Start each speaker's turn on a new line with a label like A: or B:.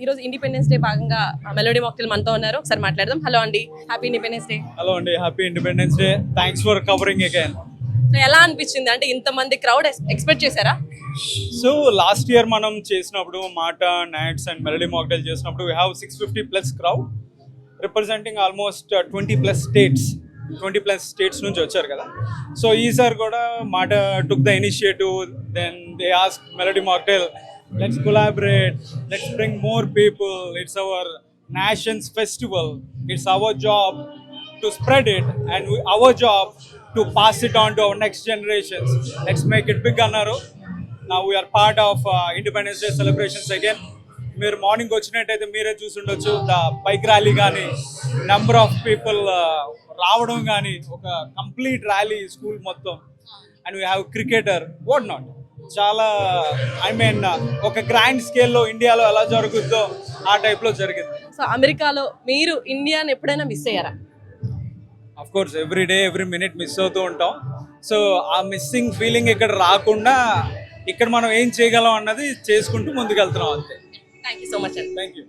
A: ఈరోజు independence day భాగంగా melody mocktail మనతో ఉన్నారు. ఒకసారి మాట్లాడదాం. హలో అండి, హ్యాపీ ఇండిపెండెన్స్ డే.
B: హలో అండి, happy independence day. Thanks for covering again.
A: So ఎలా అనిపించింది, అంటే ఇంతమంది క్రౌడ్ ఎక్స్పెక్ట్ చేశారా?
B: సో లాస్ట్ ఇయర్ మనం చేసినప్పుడు MATA nights and melody mocktail చేసినప్పుడు we have 650+ crowd representing almost 20+ states నుంచి వచ్చారు కదా. సో ఈసారి కూడా MATA took the initiative, then they ask melody mocktail, let's collaborate, let's bring more people, it's our nation's festival, it's our job to spread it and our job to pass it on to our next generations, let's make it big annaru. Now we are part of Independence Day celebrations again. మీరు morning వచ్చినట్టయితే మీరే చూసుండొచ్చు, the bike rally కానీ number of people రావడం కానీ, ఒక complete rally school మొత్తం. And we have cricketer what not, చాలా ఒక గ్రాండ్ స్కేల్లో ఇండియాలో ఎలా జరుగుతుందో ఆ టైప్లో జరిగింది.
A: సో అమెరికాలో మీరు ఇండియాని ఎప్పుడైనా మిస్ అయ్యారా?
B: Of course every day every minute miss అవుతూ ఉంటాం. సో ఆ మిస్సింగ్ ఫీలింగ్ ఇక్కడ రాకుండా ఇక్కడ మనం ఏం చేయగలం అన్నది చేసుకుంటూ ముందుకెళ్తున్నాం అంతే.
A: థ్యాంక్ యూ సో మచ్ అండి.
B: Thank you.